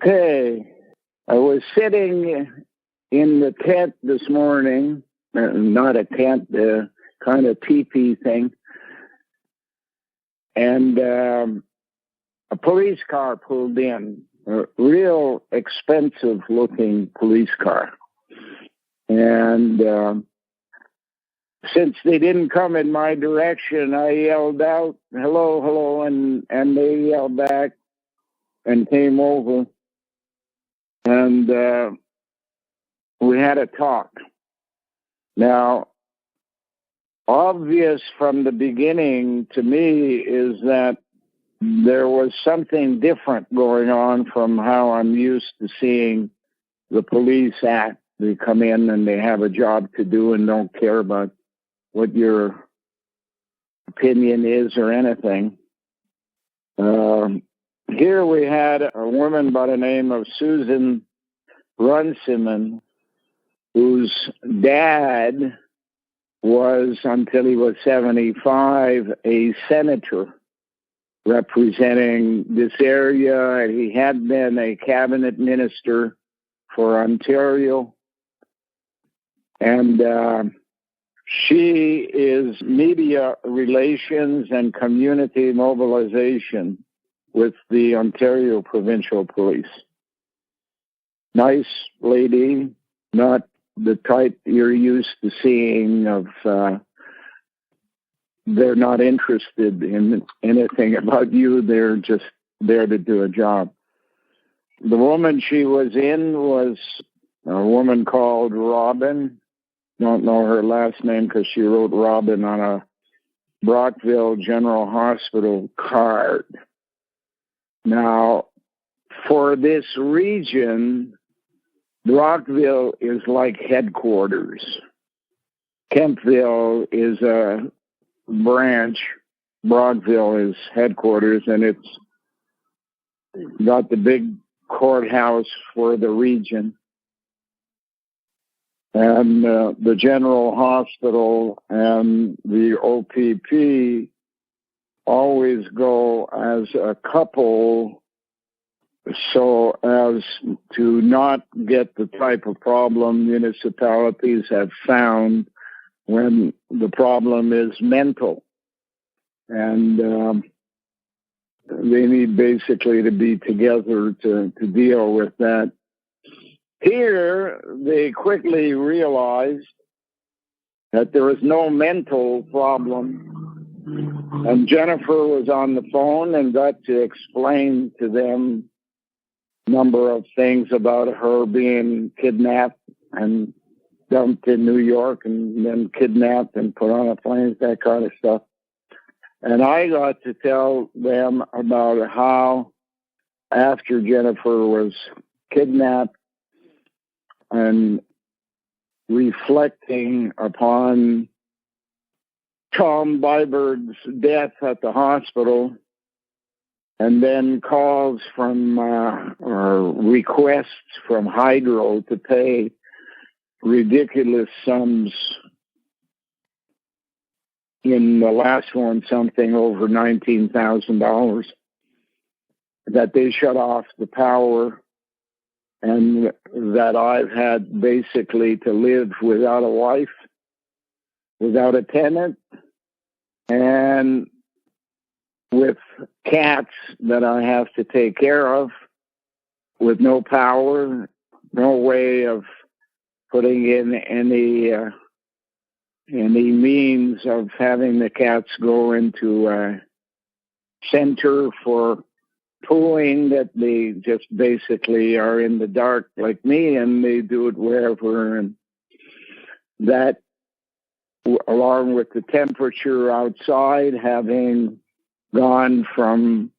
Okay. I was sitting in the tent this morning, not a tent, kind of teepee thing, and a police car pulled in, a real expensive-looking police car. And since they didn't come in my direction, I yelled out, "Hello, hello," and they yelled back and came over. And we had a talk. Now, obvious from the beginning to me is that there was something different going on from how I'm used to seeing the police act. They come in and they have a job to do and don't care about what your opinion is or anything. Here we had a woman by the name of Susan Runciman, whose dad was, until he was 75, a senator representing this area. He had been a cabinet minister for Ontario. And she is media relations and community mobilization with the Ontario Provincial Police. Nice lady, not the type you're used to seeing of they're not interested in anything about you. They're just there to do a job. The woman she was in was a woman called Robin. Don't know her last name because she wrote Robin on a Brockville General Hospital card. Now, for this region, Brockville is like headquarters. Kempville is a branch. Brockville is headquarters, and it's got the big courthouse for the region. And the General Hospital and the OPP always go as a couple so as to not get the type of problem municipalities have found when the problem is mental. And they need basically to be together to deal with that. Here, they quickly realized that there was no mental problem. And Jennifer was on the phone and got to explain to them a number of things about her being kidnapped and dumped in New York and then kidnapped and put on a plane, that kind of stuff. And I got to tell them about how after Jennifer was kidnapped and reflecting upon Tom Byberg's death at the hospital, and then calls from or requests from Hydro to pay ridiculous sums. In the last one, something over $19,000, that they shut off the power, and that I've had basically to live without a wife, without a tenant, and with cats that I have to take care of, with no power, no way of putting in any means of having the cats go into a center for pooing, that they just basically are in the dark like me, and they do it wherever. And that, along with the temperature outside having gone from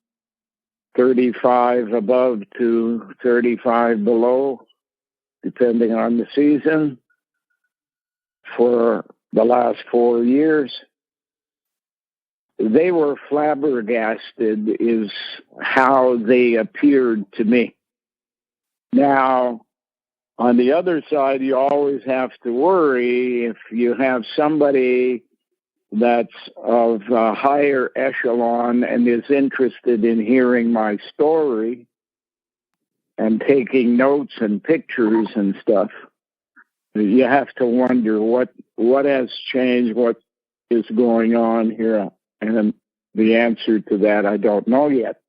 35 above to 35 below, depending on the season, for the last 4 years, they were flabbergasted is how they appeared to me. Now, on the other side, you always have to worry if you have somebody that's of a higher echelon and is interested in hearing my story, and taking notes and pictures and stuff, you have to wonder what has changed, what is going on here. And the answer to that, I don't know yet.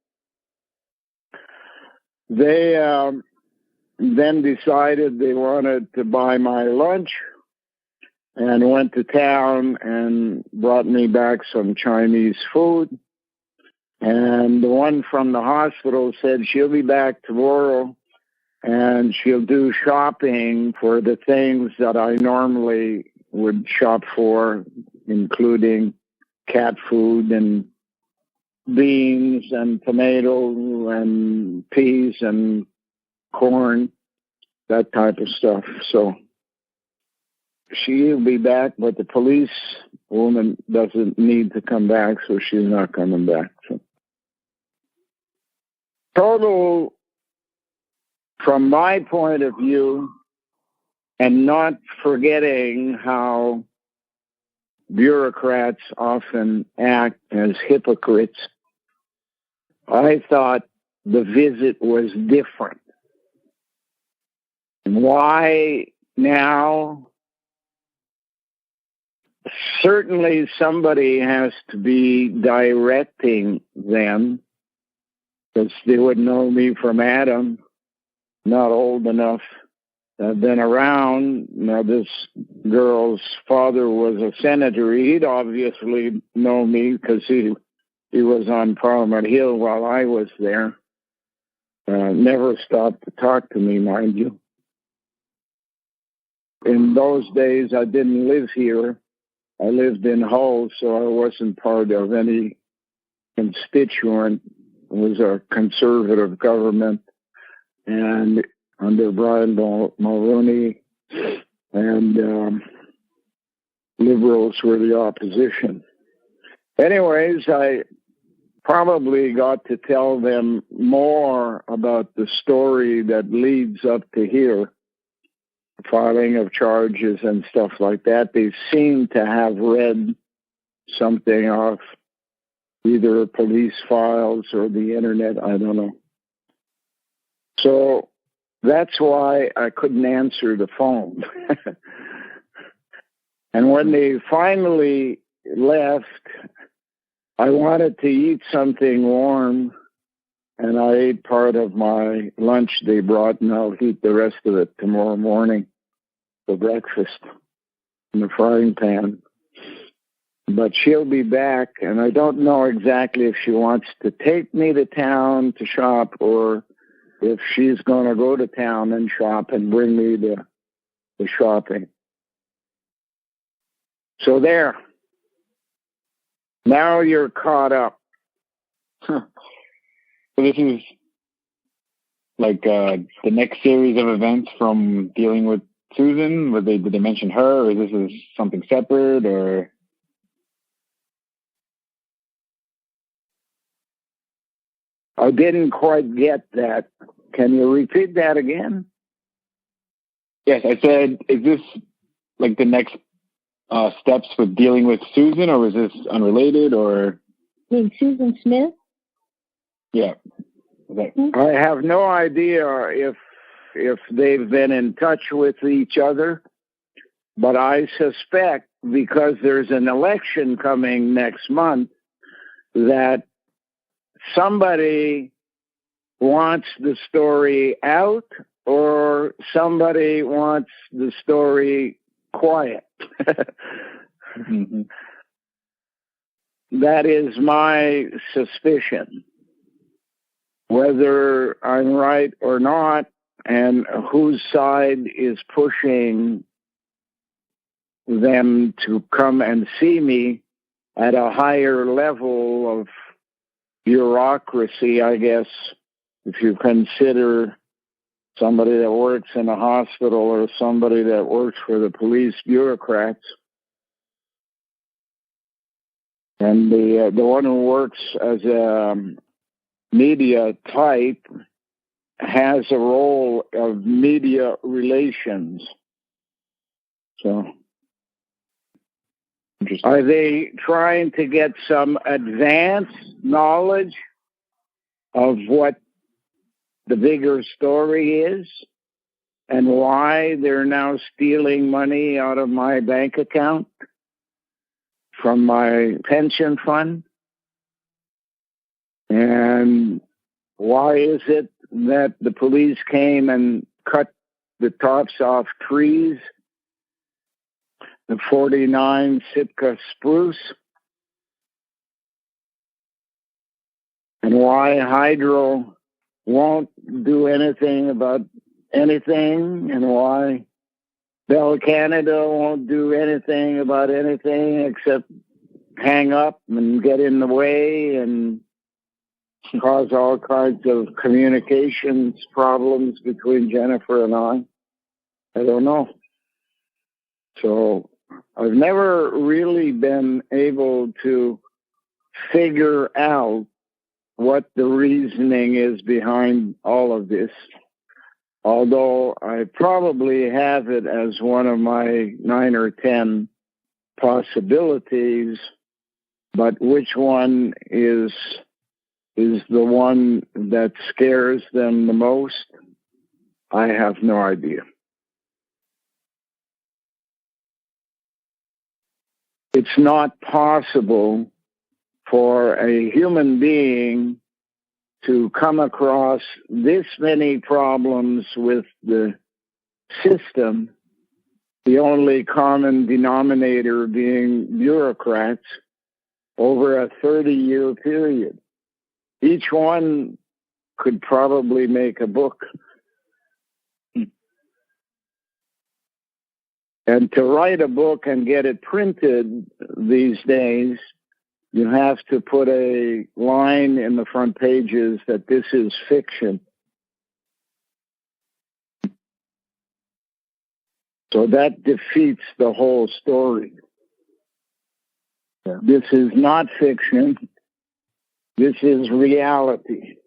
They then decided they wanted to buy my lunch and went to town and brought me back some Chinese food. And the one from the hospital said she'll be back tomorrow and she'll do shopping for the things that I normally would shop for, including cat food and beans and tomatoes and peas and corn, that type of stuff. So she'll be back, but the police woman doesn't need to come back, so she's not coming back. So total, from my point of view, and not forgetting how bureaucrats often act as hypocrites, I thought the visit was different. Why now? Certainly somebody has to be directing them, because they would know me from Adam, not old enough. I've been around. Now, this girl's father was a senator. He'd obviously know me because he was on Parliament Hill while I was there. Never stopped to talk to me, mind you. In those days, I didn't live here. I lived in Hull, so I wasn't part of any constituent. It was a conservative government, and under Brian Mulroney, and Liberals were the opposition. Anyways, I probably got to tell them more about the story that leads up to here, filing of charges and stuff like that. They seem to have read something off either police files or the internet, I don't know. So that's why I couldn't answer the phone. And when they finally left, I wanted to eat something warm, and I ate part of my lunch they brought, and I'll eat the rest of it tomorrow morning for breakfast in the frying pan. But she'll be back, and I don't know exactly if she wants to take me to town to shop or if she's going to go to town and shop and bring me the shopping. So there. Now you're caught up. So this is like the next series of events from dealing with Susan. Did they mention her, or this is something separate, or? I didn't quite get that. Can you repeat that again? Yes, I said, is this like the next steps with dealing with Susan, or is this unrelated, or? You mean Susan Smith? Yeah. I have no idea if they've been in touch with each other, but I suspect because there's an election coming next month that somebody wants the story out or somebody wants the story quiet. Mm-hmm. That is my suspicion. Whether I'm right or not, and whose side is pushing them to come and see me at a higher level of bureaucracy, I guess, if you consider somebody that works in a hospital or somebody that works for the police bureaucrats. And the one who works as a media type has a role of media relations. So, are they trying to get some advanced knowledge of what the bigger story is and why they're now stealing money out of my bank account from my pension fund? And why is it that the police came and cut the tops off trees, the 49 Sitka spruce? And why Hydro won't do anything about anything, and why Bell Canada won't do anything about anything except hang up and get in the way and cause all kinds of communications problems between Jennifer and I don't know. So I've never really been able to figure out what the reasoning is behind all of this, although I probably have it as one of my 9 or 10 possibilities, but which one is the one that scares them the most, I have no idea. It's not possible for a human being to come across this many problems with the system, the only common denominator being bureaucrats, over a 30-year period. Each one could probably make a book. And to write a book and get it printed these days, you have to put a line in the front pages that this is fiction. So that defeats the whole story. Yeah. This is not fiction. This is reality.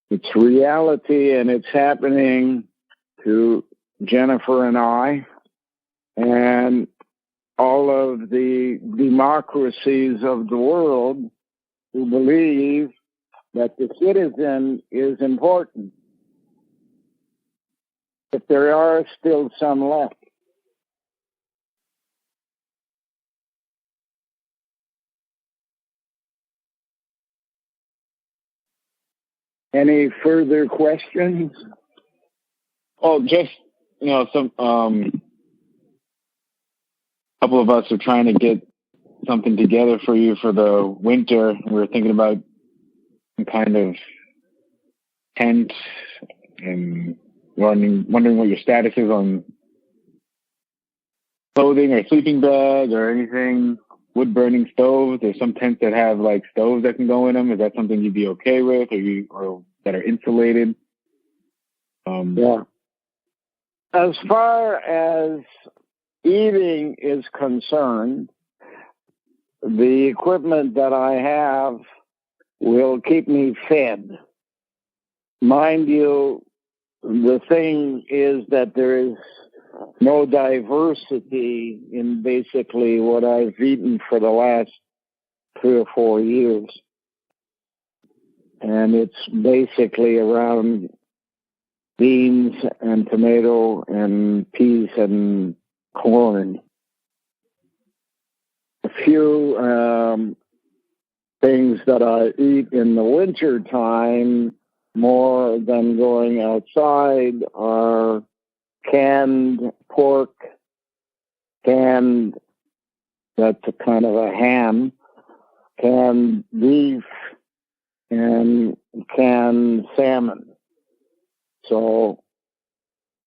It's reality, and it's happening to Jennifer and I, and all of the democracies of the world who believe that the citizen is important. If there are still some left. Any further questions? Oh, just, some couple of us are trying to get something together for you for the winter. We're thinking about some kind of tent and wondering what your status is on clothing or sleeping bag or anything. Wood burning stoves. There's some tents that have like stoves that can go in them. Is that something you'd be okay with, or that are insulated? Yeah. As far as eating is concerned, the equipment that I have will keep me fed. Mind you, the thing is that there is no diversity in basically what I've eaten for the last 3 or 4 years. And it's basically around beans and tomato and peas and corn. A few things that I eat in the winter time more than going outside are canned pork, that's a kind of a ham, canned beef, and canned salmon. So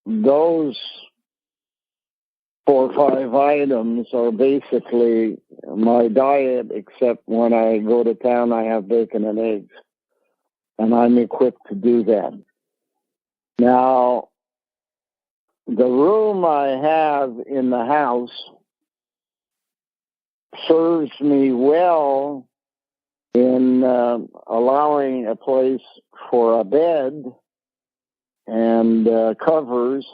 those 4 or 5 items are basically my diet, except when I go to town, I have bacon and eggs. And I'm equipped to do that. Now, the room I have in the house serves me well in allowing a place for a bed and covers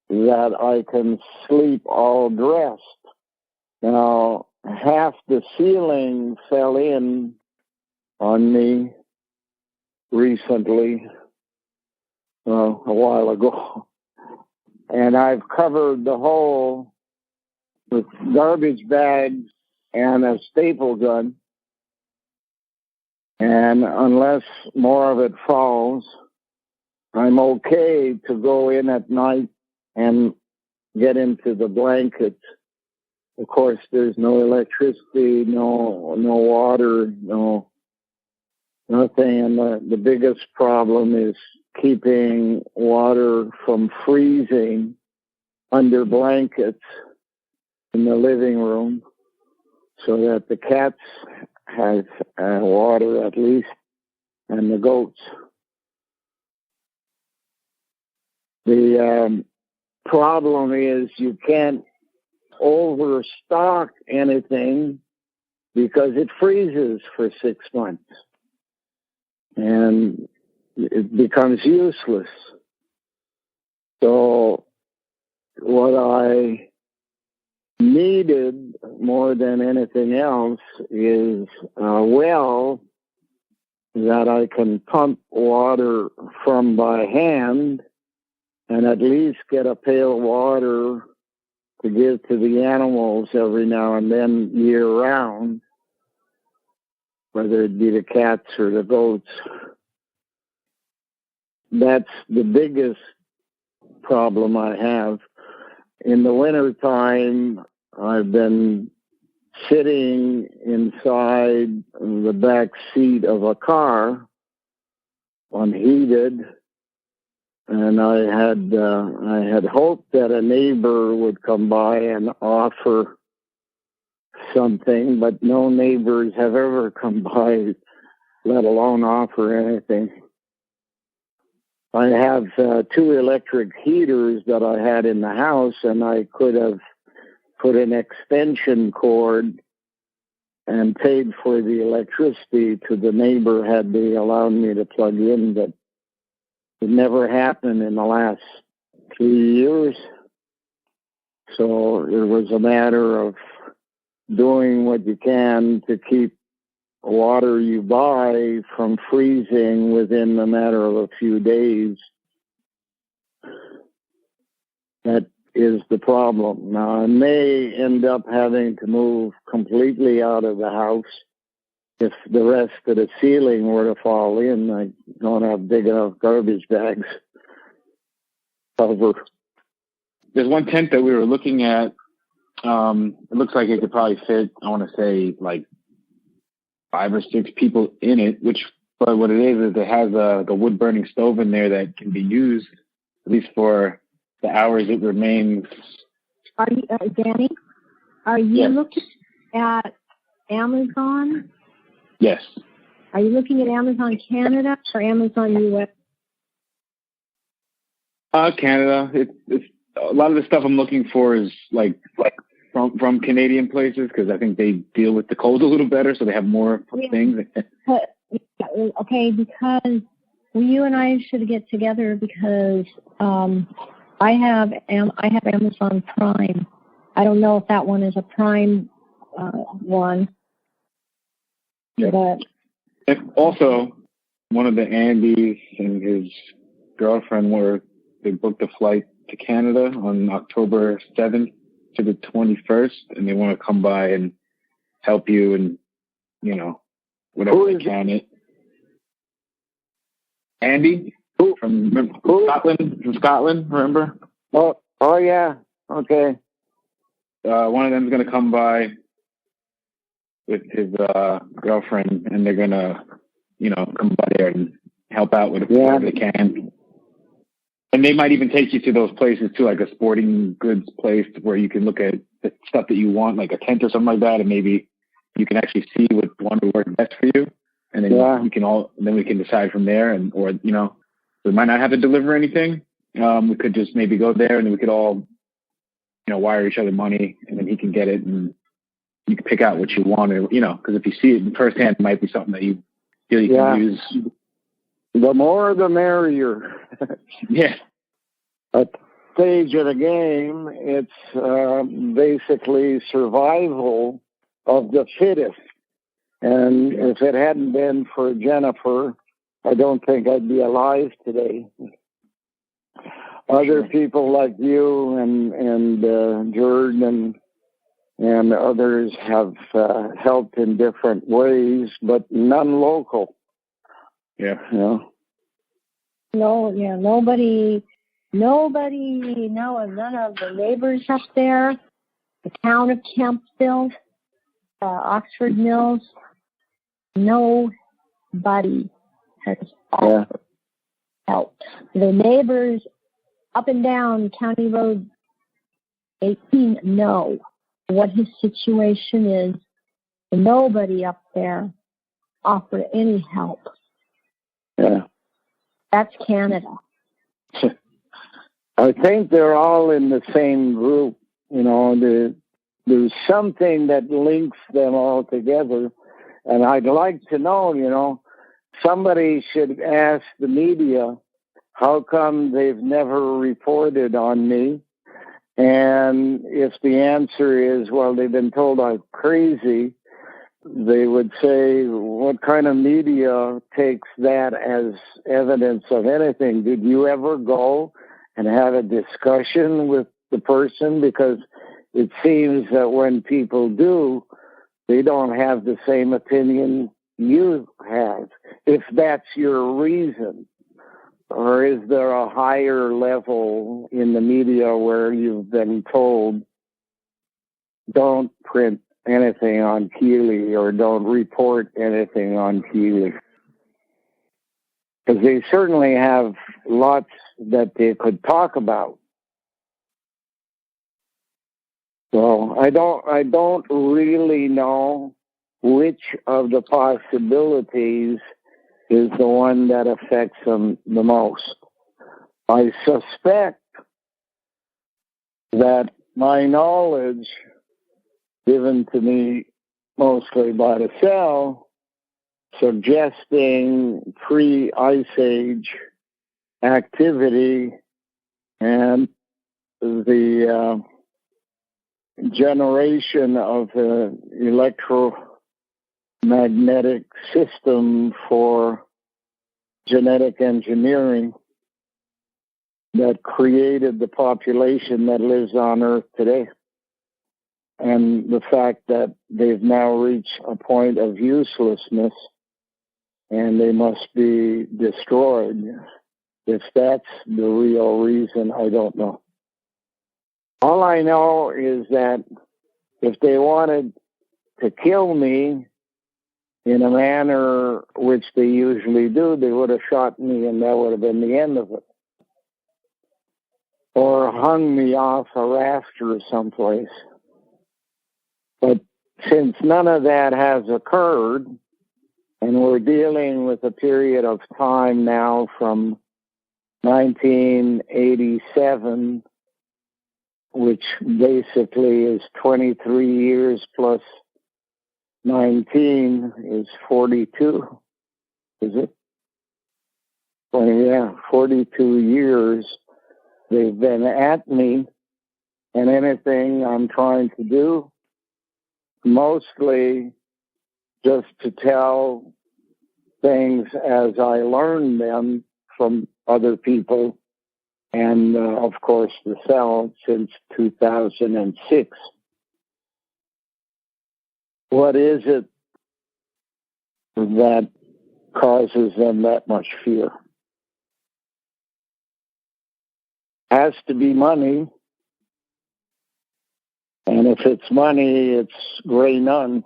that I can sleep all dressed. Now, half the ceiling fell in on me recently, a while ago, and I've covered the hole with garbage bags and a staple gun. And unless more of it falls, I'm okay to go in at night and get into the blankets. Of course, there's no electricity, no water, nothing. And the biggest problem is keeping water from freezing under blankets in the living room so that the cats have water at least, and the goats. The problem is you can't overstock anything because it freezes for 6 months and it becomes useless. So what I needed more than anything else is a well that I can pump water from by hand and at least get a pail of water to give to the animals every now and then year round, whether it be the cats or the goats. That's the biggest problem I have. In the wintertime, I've been sitting inside the back seat of a car, unheated, and I had hoped that a neighbor would come by and offer something, but no neighbors have ever come by, let alone offer anything. I have 2 electric heaters that I had in the house, and I could have put an extension cord and paid for the electricity to the neighbor had they allowed me to plug in, but it never happened in the last 3 years. So it was a matter of doing what you can to keep water you buy from freezing within a matter of a few days. That is the problem. Now, I may end up having to move completely out of the house. If the rest of the ceiling were to fall in, I don't have big enough garbage bags cover. There's one tent that we were looking at. It looks like it could probably fit, I want to say, like 5 or 6 people in it, but what it is it has the wood burning stove in there that can be used, at least for the hours it remains. Are you, Danny? Are you Yes. looking at Amazon? Yes. Are you looking at Amazon Canada or Amazon US? Canada. It's a lot of the stuff I'm looking for is like from Canadian places because I think they deal with the cold a little better, so they have more things. Okay, because you and I should get together because I have Amazon Prime. I don't know if that one is a Prime one. Yeah. But and also, one of the Andys and his girlfriend they booked a flight to Canada on October 7th to the 21st, and they want to come by and help you and, whatever they can. Andy from Scotland, remember? Oh yeah, okay. One of them is going to come by with his girlfriend, and they're going to, come by there and help out with whatever they can. And they might even take you to those places too, like a sporting goods place where you can look at the stuff that you want, like a tent or something like that, and maybe you can actually see what one would work best for you, and then then we can decide from there. We might not have to deliver anything. We could just maybe go there, and then we could all, wire each other money, and then he can get it, and you can pick out what you want, because if you see it firsthand, it might be something that you feel you can use. The more, the merrier. Yeah. At the stage of the game, it's basically survival of the fittest. And if it hadn't been for Jennifer, I don't think I'd be alive today. Other people like you and Jordan and others have helped in different ways, but none local. Yeah. You know? No, yeah, nobody, no, none of the neighbors up there, the town of Kempsville, Oxford Mills, nobody has offered help. The neighbors up and down County Road 18 know what his situation is. Nobody up there offered any help. Yeah. That's Canada. I think they're all in the same group. You know, there's something that links them all together. And I'd like to know, you know, somebody should ask the media, how come they've never reported on me? And if the answer is, well, they've been told I'm crazy, they would say, what kind of media takes that as evidence of anything? Did you ever go and have a discussion with the person? Because it seems that when people do, they don't have the same opinion you have, if that's your reason. Or is there a higher level in the media where you've been told, don't print anything on Kealey or don't report anything on Kealey? Because they certainly have lots that they could talk about. So I don't really know which of the possibilities is the one that affects them the most. I suspect that my knowledge given to me mostly by the cell, suggesting pre-Ice Age activity and the generation of the electromagnetic system for genetic engineering that created the population that lives on Earth today. And the fact that they've now reached a point of uselessness and they must be destroyed. If that's the real reason, I don't know. All I know is that if they wanted to kill me in a manner which they usually do, they would have shot me and that would have been the end of it. Or hung me off a rafter someplace. But since none of that has occurred, and we're dealing with a period of time now from 1987, which basically is 23 years plus 19 is 42, is it? Well, yeah, 42 years they've been at me, and anything I'm trying to do, mostly just to tell things as I learned them from other people, and of course the cell since 2006. What is it that causes them that much fear? Has to be money, and if it's money, it's gray nuns.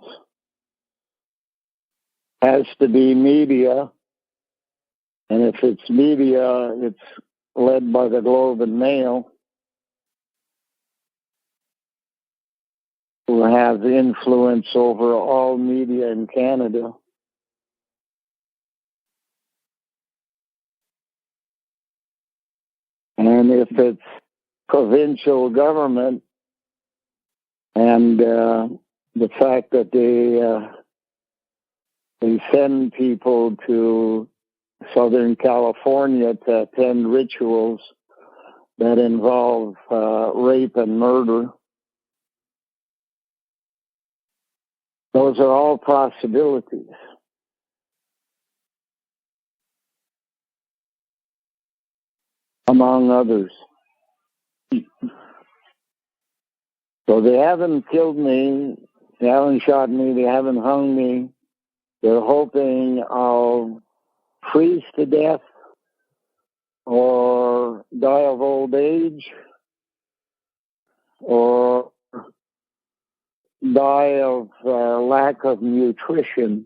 Has to be media, and if it's media, it's led by the Globe and Mail, who have influence over all media in Canada. And if it's provincial government and the fact that they send people to Southern California to attend rituals that involve rape and murder, those are all possibilities. among others. So they haven't killed me, they haven't shot me, they haven't hung me. They're hoping I'll freeze to death or die of old age or die of lack of nutrition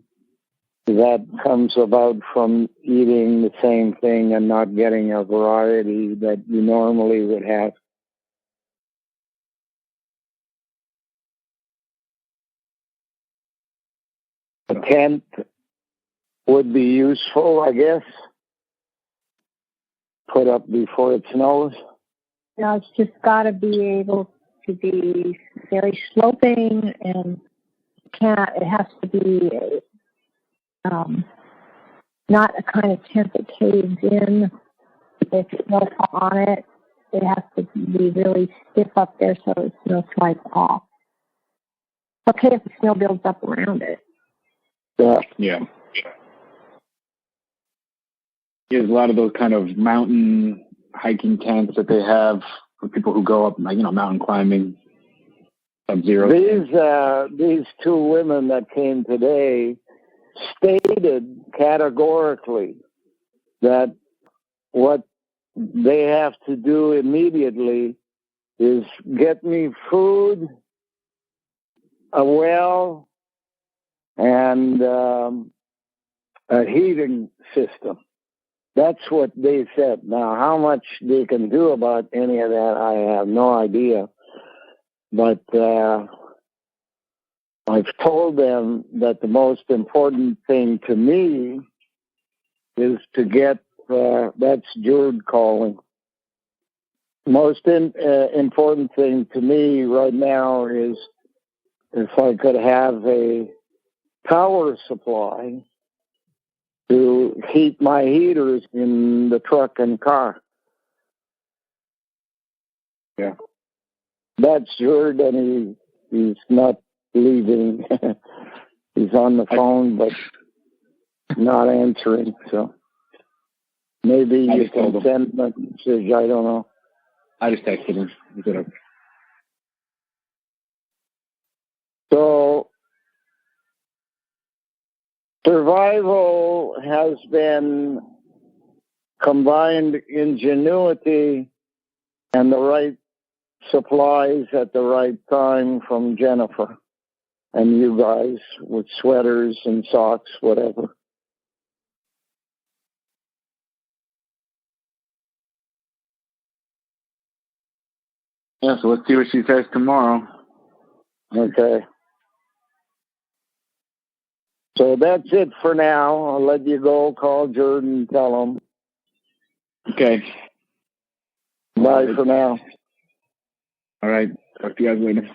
that comes about from eating the same thing and not getting a variety that you normally would have. A tent would be useful, I guess. Put up before it snows. Now it's just got to be able to be very sloping, and it has to be not a kind of tent that caves in with snow on it. It has to be really stiff up there so the snow slides off. It's okay if the snow builds up around it. Yeah. There's a lot of those kind of mountain hiking tents that they have for people who go up, like, mountain climbing. Sub-zero. These two women that came today stated categorically that what they have to do immediately is get me food, a well, and a heating system. That's what they said. Now, how much they can do about any of that, I have no idea. But I've told them that the most important thing to me is to get, that's Jude calling. Most important thing to me right now is if I could have a power supply to heat my heaters in the truck and car. Yeah. That's Jude, and he's not leaving. He's on the phone, but not answering. So maybe you can send a message. I don't know. I just texted him. So survival has been combined ingenuity and the right supplies at the right time from Jennifer and you guys with sweaters and socks, whatever. Yeah, so let's see what she says tomorrow. Okay. So that's it for now. I'll let you go. Call Jordan and tell him. Okay. Bye for now. All right. Talk to you guys later.